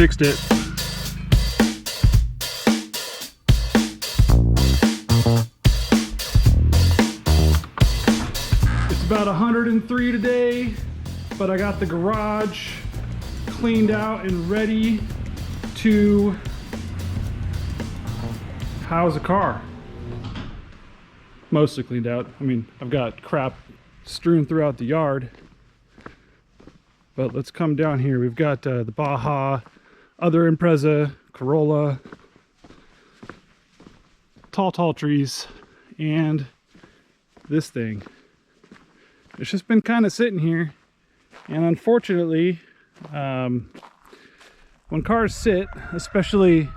fixed it. It's about 103 today, but I got the garage cleaned out and ready to house a car. Mostly cleaned out. I mean, I've got crap strewn throughout the yard. But let's come down here. We've got the Baja, other Impreza, Corolla, tall trees, and this thing. It's just been kind of sitting here, and unfortunately, when cars sit, especially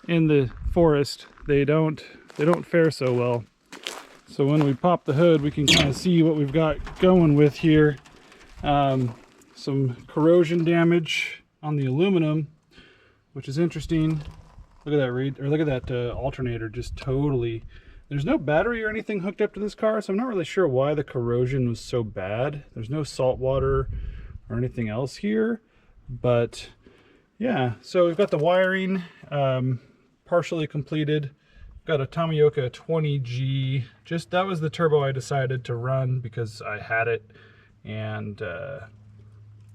in the forest, they don't fare so well. So when we pop the hood, we can kind of see what we've got going with here. Some corrosion damage on the aluminum, which is interesting. Look at that look at that alternator, just totally. There's no battery or anything hooked up to this car, so I'm not really sure why the corrosion was so bad. There's no salt water or anything else here, but yeah. So we've got the wiring partially completed. Got a Tomioka 20G. Just that was the turbo I decided to run because I had it and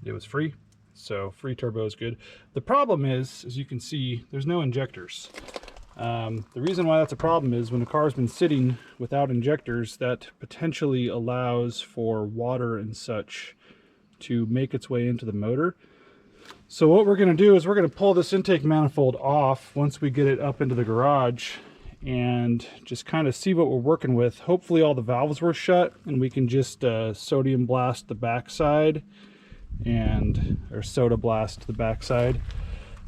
it was free. So free turbo is good. The problem is, as you can see, there's no injectors. The reason why that's a problem is when a car's been sitting without injectors, that potentially allows for water and such to make its way into the motor. So what we're going to do is we're going to pull this intake manifold off once we get it up into the garage and just kind of see what we're working with. Hopefully all the valves were shut and we can just sodium blast the backside or soda blast the backside.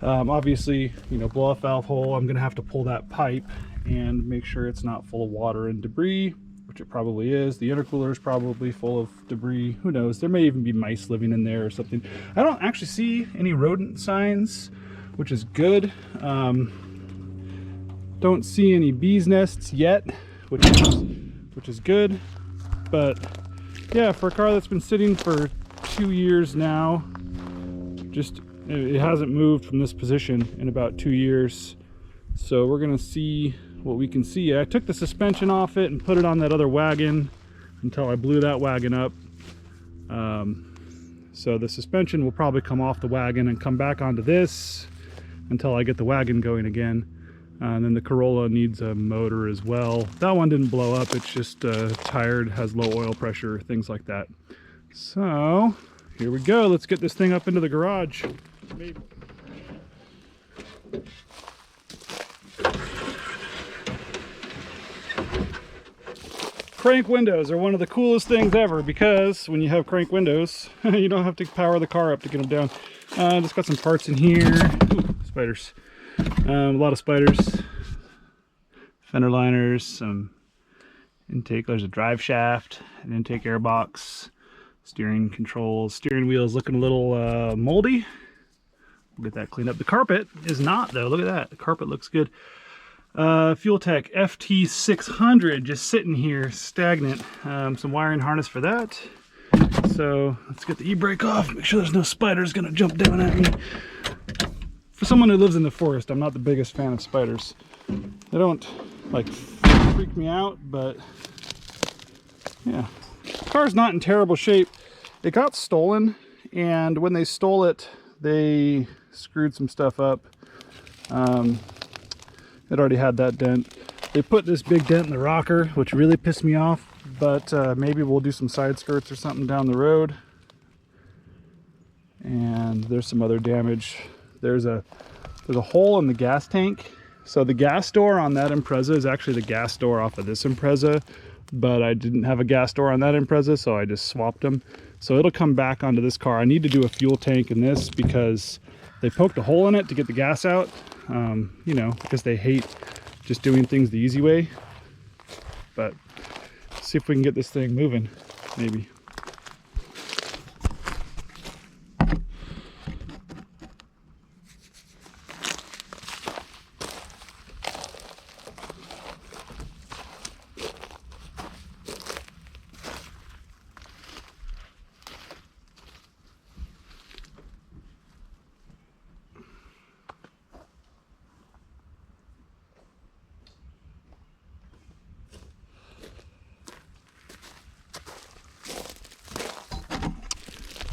Obviously, you know, blow off valve hole, I'm going to have to pull that pipe and make sure it's not full of water and debris, which it probably is. The intercooler is probably full of debris. Who knows? There may even be mice living in there or something. I don't actually see any rodent signs, which is good. Don't see any bees nests yet, which is good. But yeah, for a car that's been sitting for 2 years now, it hasn't moved from this position in about 2 years. So we're gonna see what we can see. I took the suspension off it and put it on that other wagon until I blew that wagon up. So the suspension will probably come off the wagon and come back onto this until I get the wagon going again. And then the Corolla needs a motor as well. That one didn't blow up, it's just tired, has low oil pressure, things like that. So here we go, let's get this thing up into the garage. Maybe. Crank windows are one of the coolest things ever because when you have crank windows, you don't have to power the car up to get them down. Just got some parts in here. Ooh, spiders. A lot of spiders. Fender liners, some intake. There's a drive shaft, an intake air box, steering controls. Steering wheel is looking a little moldy. We'll get that cleaned up. The carpet is not, though. Look at that. The carpet looks good. Fueltech FT600 just sitting here stagnant. Some wiring harness for that. So let's get the e-brake off, make sure there's no spiders gonna jump down at me. For someone who lives in the forest, I'm not the biggest fan of spiders. They don't like freak me out, but yeah. The car's not in terrible shape. It got stolen, and when they stole it, they screwed some stuff up. It already had that dent. They put this big dent in the rocker, which really pissed me off, but maybe we'll do some side skirts or something down the road. And there's some other damage. There's a hole in the gas tank. So the gas door on that Impreza is actually the gas door off of this Impreza, but I didn't have a gas door on that Impreza, so I just swapped them. So it'll come back onto this car. I need to do a fuel tank in this because they poked a hole in it to get the gas out. You know, because they hate just doing things the easy way. But see if we can get this thing moving, maybe.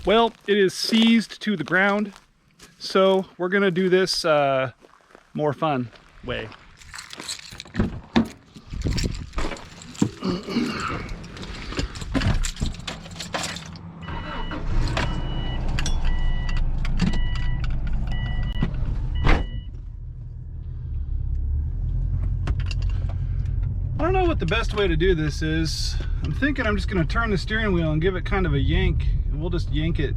Well, it is seized to the ground, so we're gonna do this more fun way. I don't know what the best way to do this is. I'm thinking I'm just gonna turn the steering wheel and give it kind of a yank, and we'll just yank it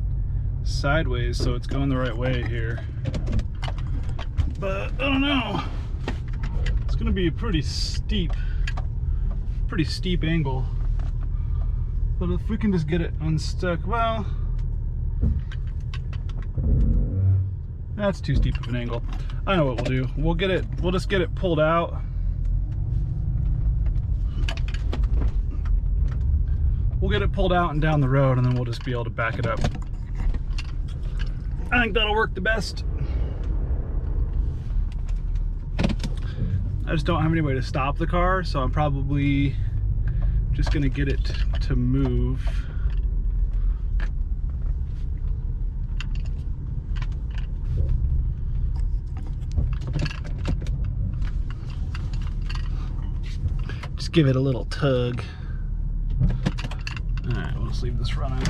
sideways so it's going the right way here. But I don't know. It's gonna be a pretty steep angle. But if we can just get it unstuck, well, that's too steep of an angle. I know what we'll do. We'll just get it pulled out. We'll get it pulled out and down the road, and then we'll just be able to back it up. I think that'll work the best. I just don't have any way to stop the car, so I'm probably just gonna get it to move. Just give it a little tug. All right, we'll just leave this running.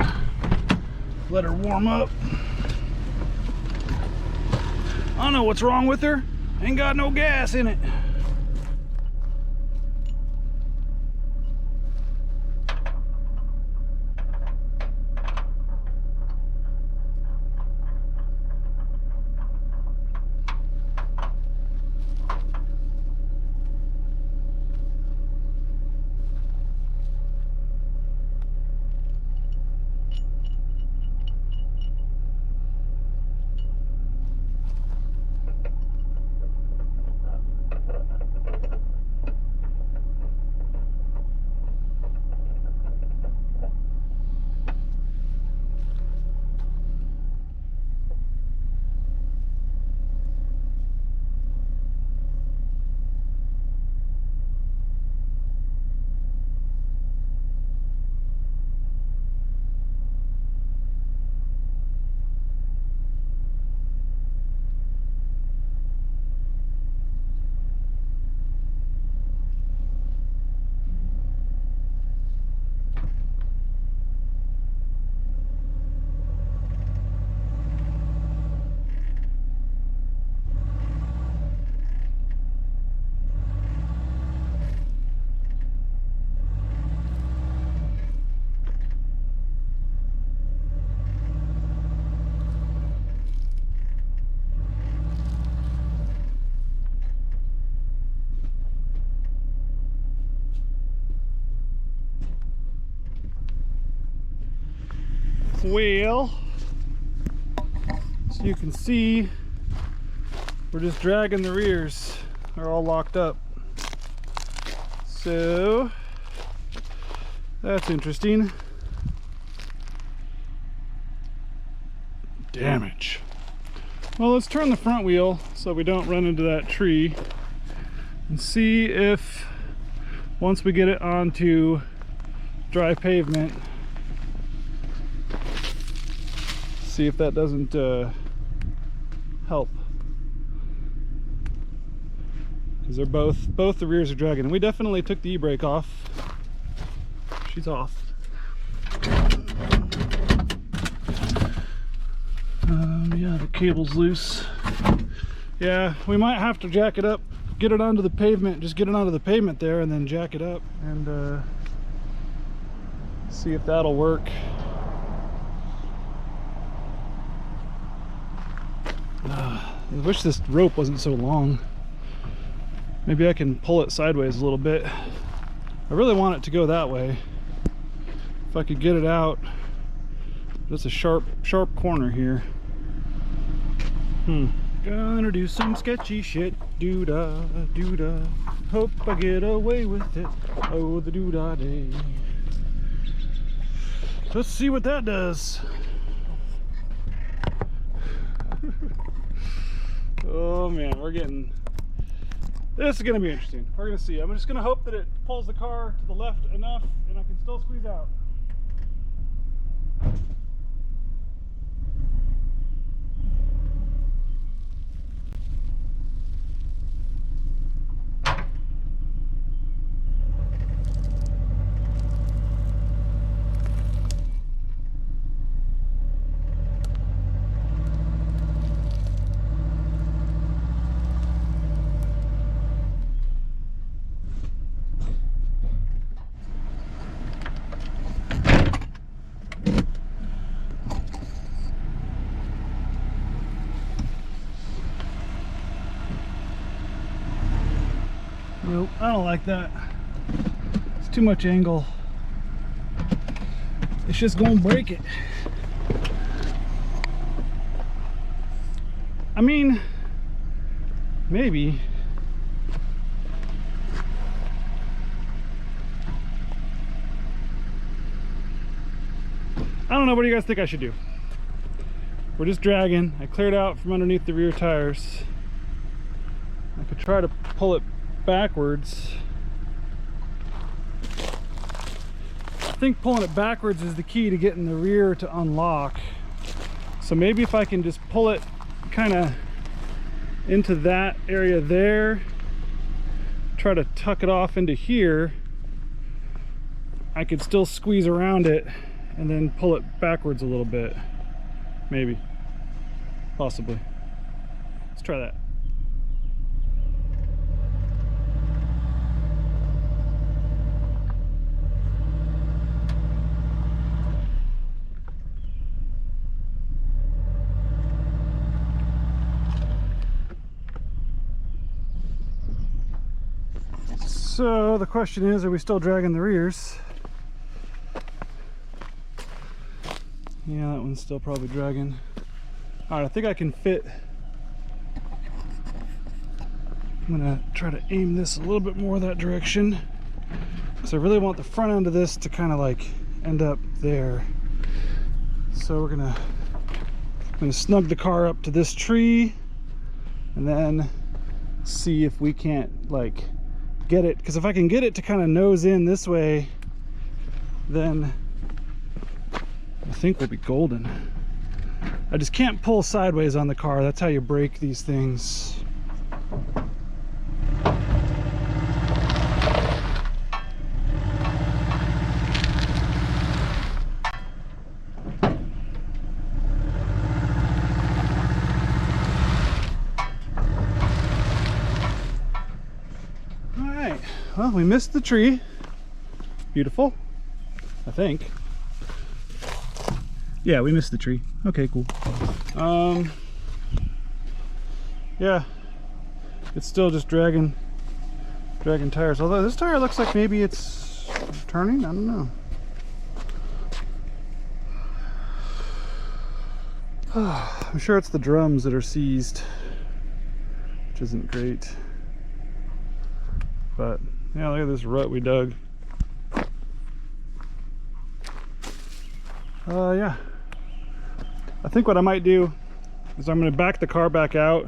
Let her warm up. I don't know what's wrong with her. Ain't got no gas in it. Well, so you can see we're just dragging the rears. They're all locked up. So that's interesting. Damage. Well, let's turn the front wheel so we don't run into that tree and see if once we get it onto dry pavement, see if that doesn't help, because they're both the rears are dragging, and we definitely took the e-brake off. She's off. Yeah, the cable's loose. Yeah, we might have to jack it up, get it onto the pavement, just get it onto the pavement there, and then jack it up and see if that'll work. I wish this rope wasn't so long. Maybe I can pull it sideways a little bit. I really want it to go that way. If I could get it out. That's a sharp corner here. Gonna do some sketchy shit. Doo-dah, doo-dah. Hope I get away with it. Oh, the doo-dah day. Let's see what that does. Oh man, this is gonna be interesting. We're gonna see. I'm just gonna hope that it pulls the car to the left enough and I can still squeeze out. Nope, I don't like that. It's too much angle. It's just gonna break it. I mean, maybe. I don't know, what do you guys think I should do? We're just dragging. I cleared out from underneath the rear tires. I could try to pull it backwards. I think pulling it backwards is the key to getting the rear to unlock. So maybe if I can just pull it kind of into that area there, try to tuck it off into here, I could still squeeze around it and then pull it backwards a little bit. Maybe. Possibly. Let's try that. So the question is, are we still dragging the rears? Yeah, that one's still probably dragging. All right, I think I can fit. I'm gonna try to aim this a little bit more that direction, because I really want the front end of this to kind of like end up there. So I'm gonna snug the car up to this tree and then see if we can't like get it, because if I can get it to kind of nose in this way, then I think we'll be golden. I just can't pull sideways on the car. That's how you break these things. All right, well, we missed the tree. Beautiful, I think. Yeah, we missed the tree. Okay, cool. Yeah, it's still just dragging tires. Although this tire looks like maybe it's turning. I don't know. I'm sure it's the drums that are seized, which isn't great. But yeah, look at this rut we dug. Yeah. I think what I might do is I'm going to back the car back out,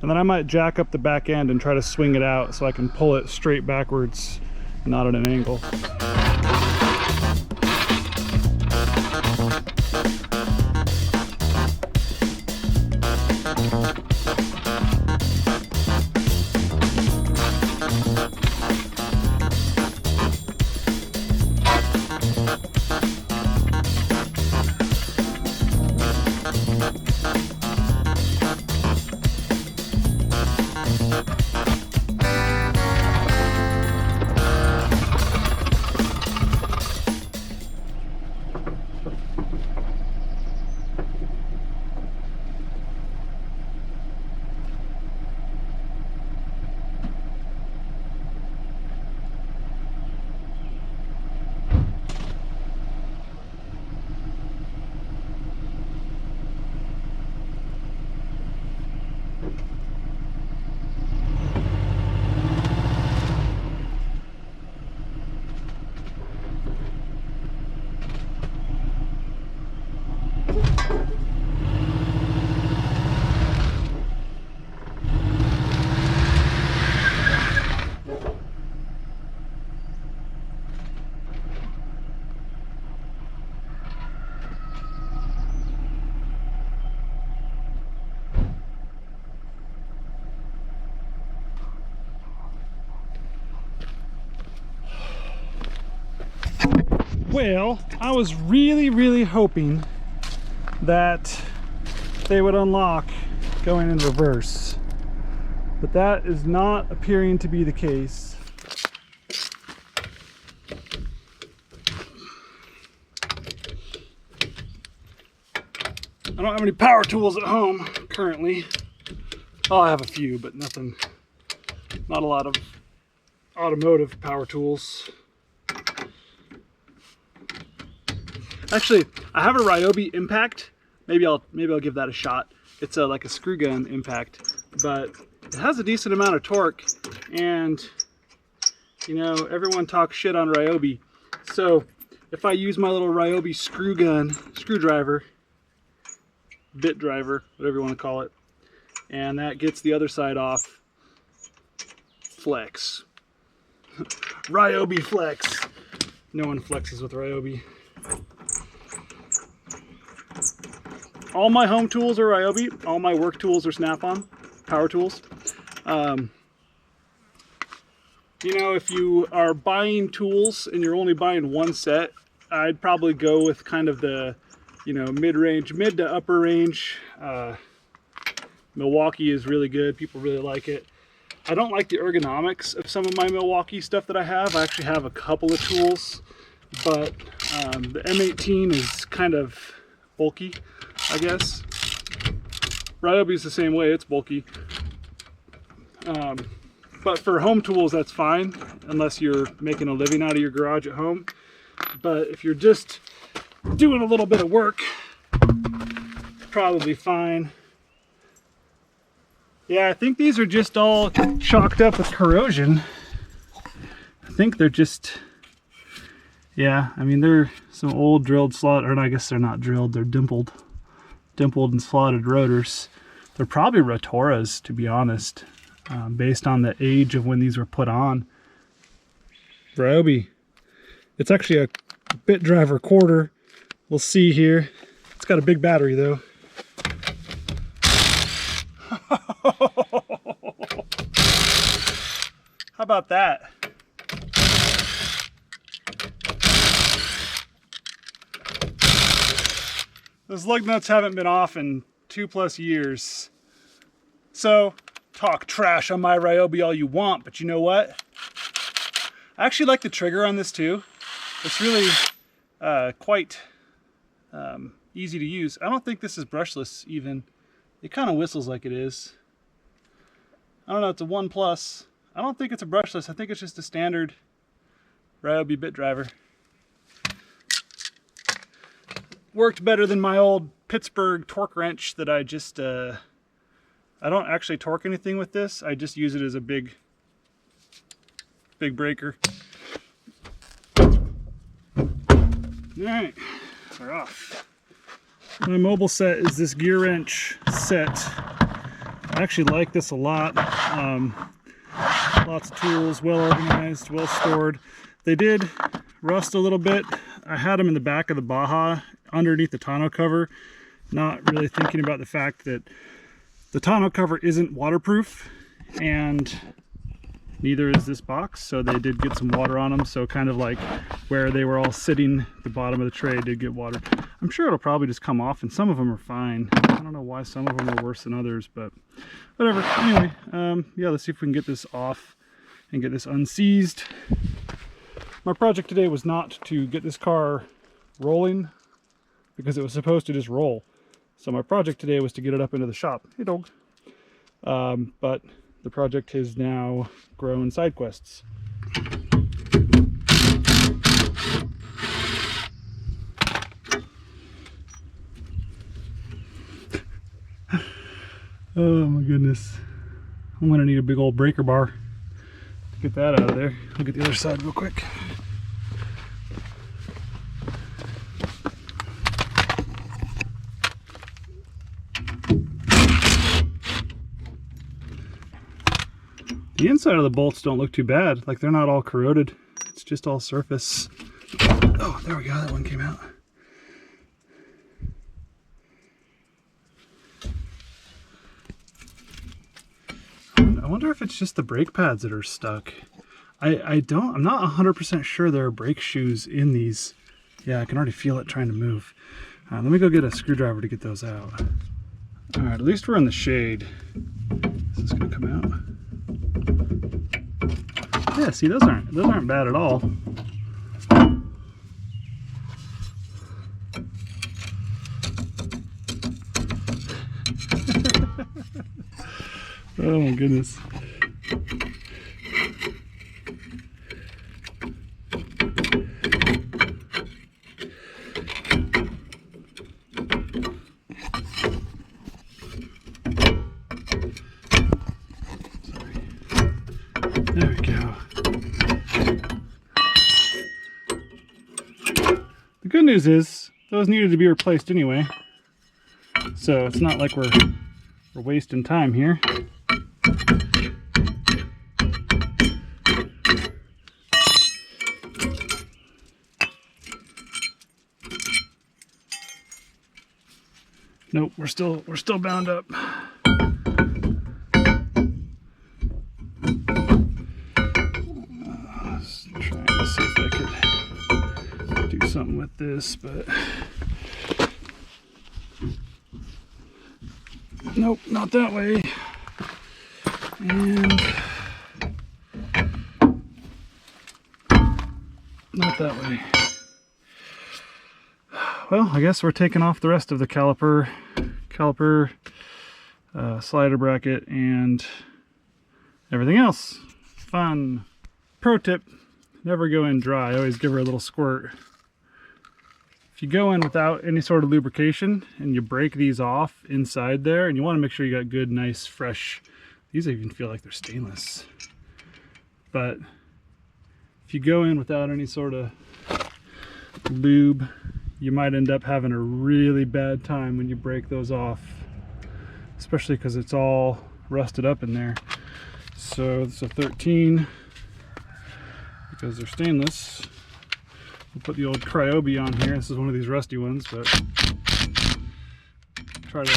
and then I might jack up the back end and try to swing it out so I can pull it straight backwards, not at an angle. Well, I was really hoping that they would unlock going in reverse, but that is not appearing to be the case. I don't have any power tools at home currently. Oh, I have a few, but nothing, not a lot of automotive power tools. Actually, I have a Ryobi Impact. Maybe I'll give that a shot. It's like a screw gun Impact, but it has a decent amount of torque, and you know, everyone talks shit on Ryobi. So if I use my little Ryobi screwdriver, bit driver, whatever you want to call it, and that gets the other side off, flex. Ryobi flex. No one flexes with Ryobi. All my home tools are Ryobi. All my work tools are Snap-on power tools. You know, if you are buying tools and you're only buying one set, I'd probably go with kind of the, you know, mid-range, mid to upper range. Milwaukee is really good. People really like it. I don't like the ergonomics of some of my Milwaukee stuff that I have. I actually have a couple of tools, but the M18 is kind of bulky, I guess. Ryobi is the same way. It's bulky. But for home tools, that's fine, unless you're making a living out of your garage at home. But if you're just doing a little bit of work, probably fine. Yeah, I think these are just all chalked up with corrosion. I think they're just, yeah, I mean, they're some old drilled slot, or I guess they're not drilled, they're dimpled and slotted rotors. They're probably Rotoras, to be honest. Based on the age of when these were put on. Ryobi. It's actually a bit driver quarter. We'll see here. It's got a big battery though. How about that? Those lug nuts haven't been off in 2+ years. So, talk trash on my Ryobi all you want, but you know what? I actually like the trigger on this too. It's really quite easy to use. I don't think this is brushless even. It kind of whistles like it is. I don't know, it's a 1+. I don't think it's a brushless. I think it's just a standard Ryobi bit driver. Worked better than my old Pittsburgh torque wrench that I just I don't actually torque anything with this. I just use it as a big breaker. Alright, we're off. My mobile set is this gear wrench set. I actually like this a lot. Lots of tools, well organized, well stored. They did rust a little bit. I had them in the back of the Baja underneath the tonneau cover, not really thinking about the fact that the tonneau cover isn't waterproof, and neither is this box, so they did get some water on them. So kind of like where they were all sitting, the bottom of the tray did get water. I'm sure it'll probably just come off, and some of them are fine. I don't know why some of them are worse than others, but whatever. Anyway, yeah, let's see if we can get this off and get this unseized. My project today was not to get this car rolling, because it was supposed to just roll. So my project today was to get it up into the shop. Hey dog. But the project has now grown side quests. Oh my goodness. I'm gonna need a big old breaker bar to get that out of there. I'll get the other side real quick. The inside of the bolts don't look too bad. Like, they're not all corroded. It's just all surface. Oh, there we go. That one came out. I wonder if it's just the brake pads that are stuck. I'm not 100% sure there are brake shoes in these. Yeah, I can already feel it trying to move. Let me go get a screwdriver to get those out. All right, at least we're in the shade. Is this gonna come out? Yeah, see, those aren't bad at all. Oh my goodness. news is those needed to be replaced anyway, so it's not like we're wasting time here. Nope, we're still bound up. Trying to see if I could do something with this, but nope, not that way. And not that way. Well, I guess we're taking off the rest of the caliper, slider bracket, and everything else. Fun. Pro tip, never go in dry. Always give her a little squirt. If you go in without any sort of lubrication and you break these off inside there, and you want to make sure you got good, nice, fresh, these even feel like they're stainless. But if you go in without any sort of lube, you might end up having a really bad time when you break those off, especially because it's all rusted up in there. So it's a 13 because they're stainless. We'll put the old Cryobi on here. This is one of these rusty ones, but try to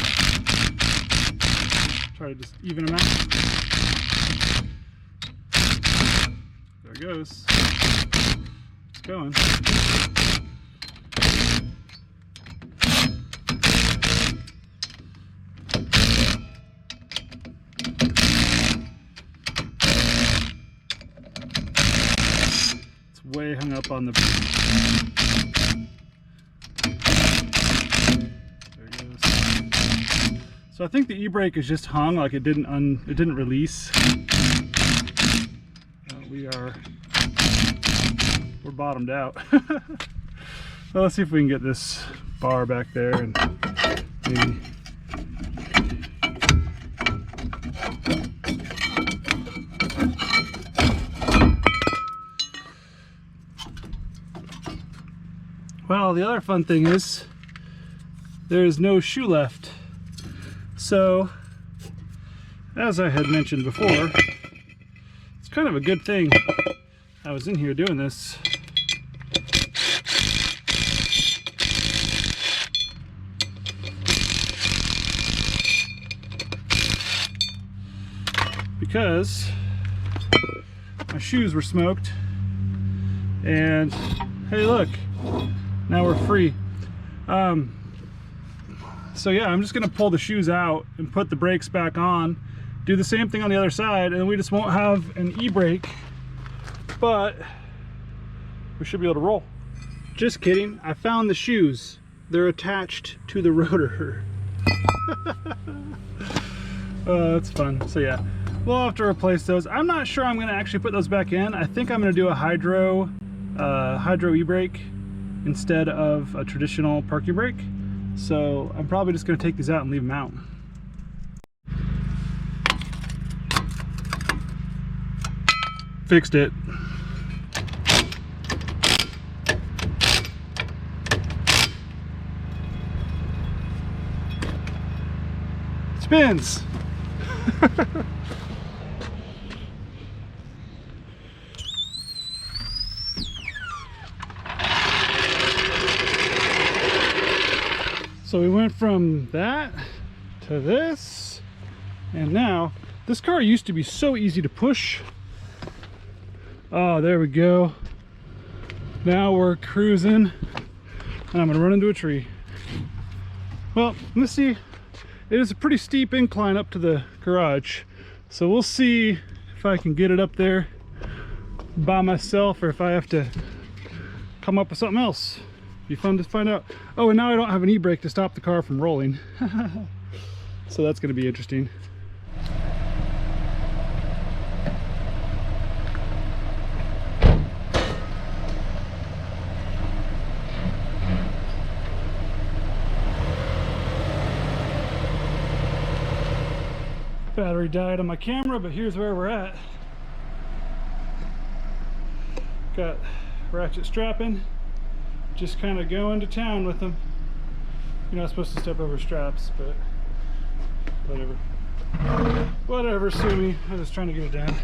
just even them out. There it goes. It's going. Way hung up on the there it goes. So I think the e-brake is just hung, like it didn't release. We're bottomed out. Well, let's see if we can get this bar back there and maybe well, the other fun thing is there's no shoe left. So, as I had mentioned before, it's kind of a good thing I was in here doing this. Because my shoes were smoked, and hey, look, now we're free. So yeah, I'm just gonna pull the shoes out and put the brakes back on, do the same thing on the other side, and we just won't have an e-brake, but we should be able to roll. Just kidding, I found the shoes. They're attached to the rotor. Oh, that's fun. So yeah, we'll have to replace those. I'm not sure I'm gonna actually put those back in. I think I'm gonna do a hydro e-brake instead of a traditional parking brake. So I'm probably just going to take these out and leave them out. Fixed it. Spins. So we went from that to this, and now this car used to be so easy to push. Oh, there we go. Now we're cruising, and I'm gonna run into a tree. Well, let's see. It is a pretty steep incline up to the garage, so we'll see if I can get it up there by myself or if I have to come up with something else. Be fun to find out. Oh, and now I don't have an e-brake to stop the car from rolling. So that's going to be interesting. Battery died on my camera, but here's where we're at. Got ratchet strapping. just kind of going to town with them. You're not supposed to step over straps, but whatever. Whatever, sue me. I was trying to get it down.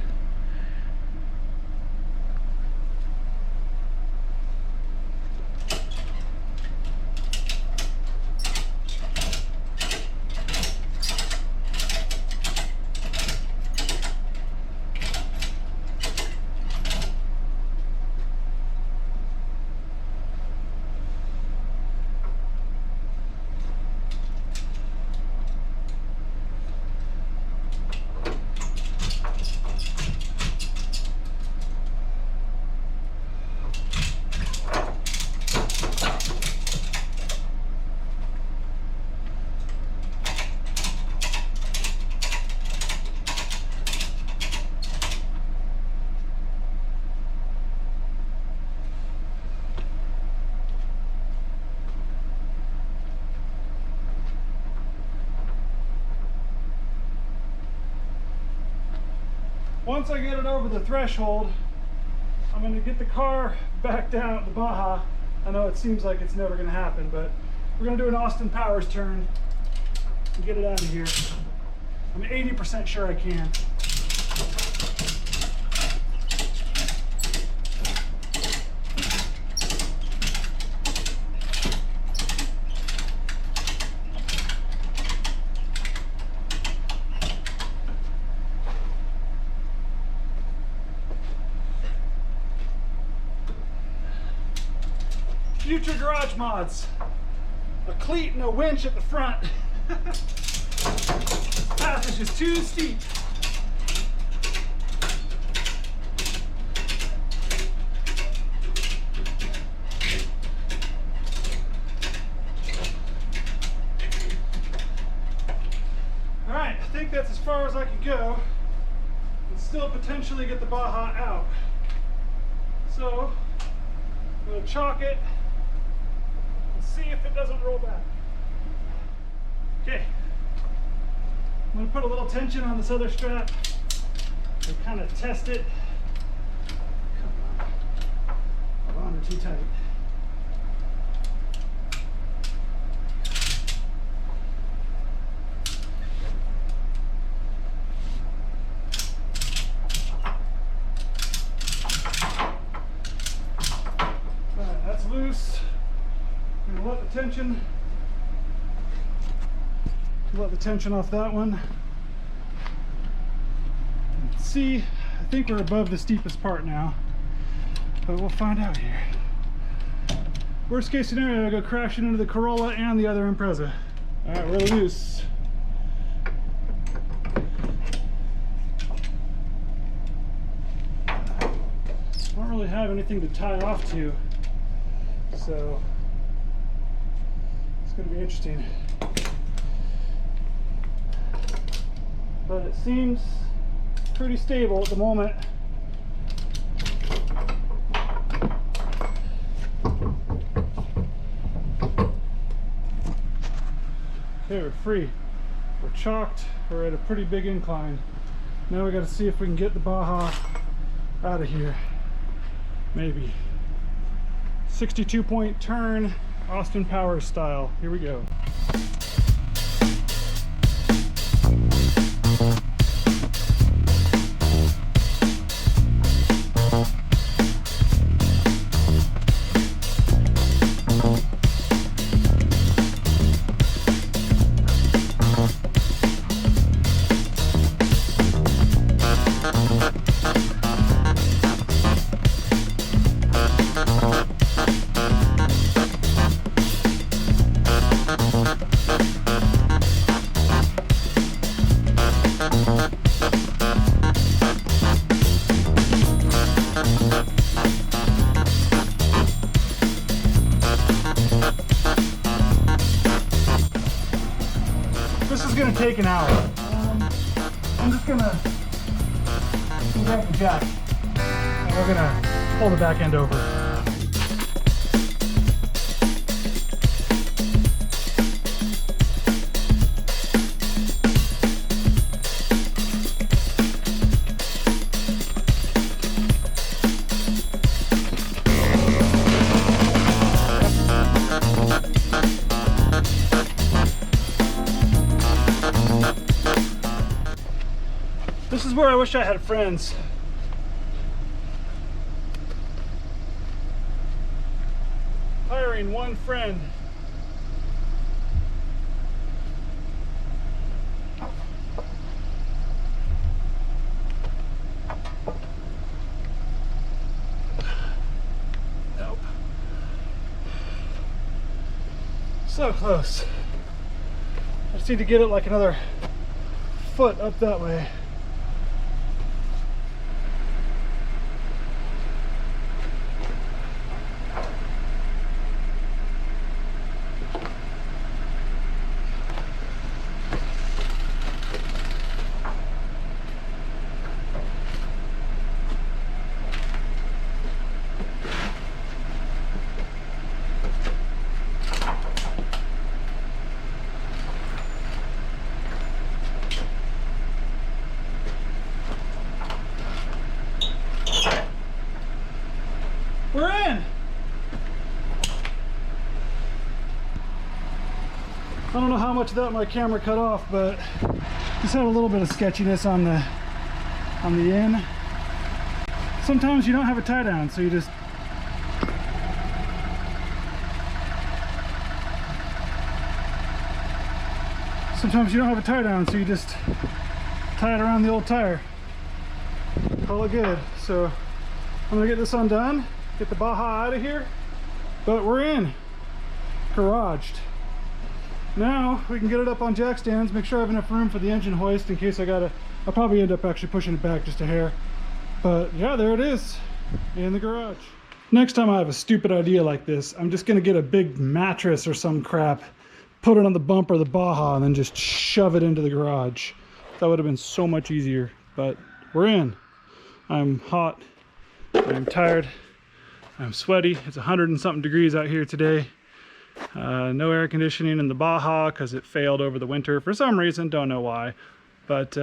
Once I get it over the threshold, I'm going to get the car back down at the Baja. I know it seems like it's never going to happen, but we're going to do an Austin Powers turn and get it out of here. I'm 80% sure I can. Future garage mods. A cleat and a winch at the front. Path is just too steep. Alright, I think that's as far as I can go and still potentially get the Baja out. So, I'm going to chalk it. See if it doesn't roll back. Okay, I'm going to put a little tension on this other strap and kind of test it. Come on, hold on, they're too tight. All right, that's loose. I'm going to let the tension off that one. And see, I think we're above the steepest part now, but we'll find out here. Worst case scenario, I go crashing into the Corolla and the other Impreza. All right, we're loose. I don't really have anything to tie off to, so going to be interesting, but it seems pretty stable at the moment. Okay, we're free. We're chalked. We're at a pretty big incline. Now we got to see if we can get the Baja out of here. Maybe. 62-point turn. Austin Powers style. Here we go. Gonna take an hour. I'm just gonna grab the jack and we're gonna pull the back end over. where I wish I had friends. Hiring one friend. Nope. So close. I just need to get it like another foot up that way. We're in! I don't know how much of that my camera cut off, but just had a little bit of sketchiness on the in. Sometimes you don't have a tie down, so you just tie it around the old tire. Call it good. So I'm gonna get this undone, get the Baja out of here, but we're in. Garaged. Now we can get it up on jack stands, make sure I have enough room for the engine hoist in case I'll probably end up actually pushing it back just a hair. But yeah, there it is in the garage. Next time I have a stupid idea like this, I'm just gonna get a big mattress or some crap, put it on the bumper of the Baja, and then just shove it into the garage. That would have been so much easier, but we're in. I'm hot, I'm tired, I'm sweaty. It's 100 and something degrees out here today. No air conditioning in the Baja because it failed over the winter for some reason, don't know why. But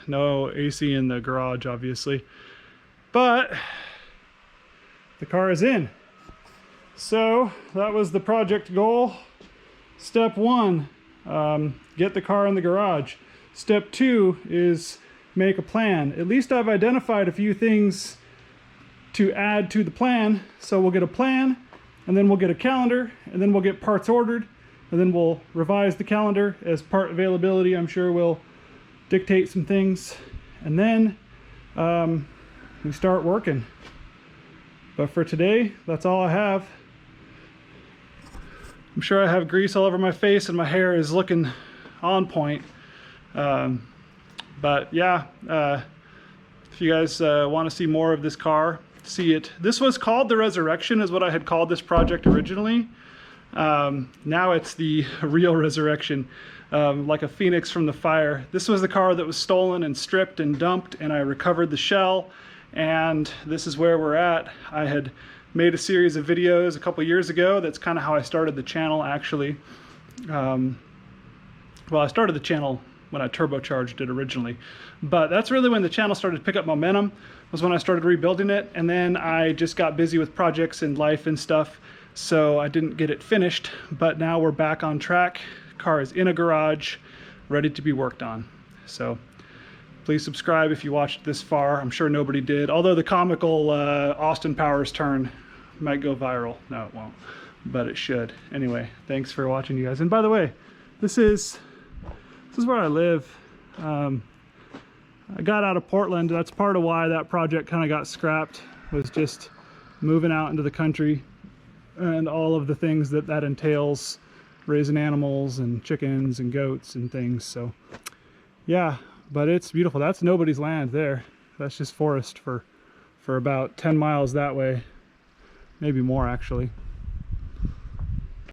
no AC in the garage, obviously. But the car is in. So that was the project goal. Step 1, get the car in the garage. Step 2 is make a plan. At least I've identified a few things to add to the plan. So we'll get a plan, and then we'll get a calendar, and then we'll get parts ordered, and then we'll revise the calendar as part availability. I'm sure will dictate some things, and then we start working. But for today, that's all I have. I'm sure I have grease all over my face and my hair is looking on point. But yeah, if you guys want to see more of this car, see it. This was called the Resurrection, is what I had called this project originally. Now it's the real Resurrection, like a phoenix from the fire. This was the car that was stolen and stripped and dumped, and I recovered the shell, and this is where we're at. I had made a series of videos a couple years ago. That's kind of how I started the channel, actually. Well, I started the channel when I turbocharged it originally, but that's really when the channel started to pick up momentum, was when I started rebuilding it, and then I just got busy with projects and life and stuff, so I didn't get it finished. But now we're back on track. Car is in a garage, ready to be worked on. So please subscribe if you watched this far. I'm sure nobody did, although the comical Austin Powers turn might go viral. No, it won't, but it should. Anyway, thanks for watching, you guys. And by the way, this is where I live. I got out of Portland. That's part of why that project kind of got scrapped, was just moving out into the country and all of the things that entails, raising animals and chickens and goats and things. So yeah, but it's beautiful. That's nobody's land there. That's just forest for about 10 miles that way, maybe more actually.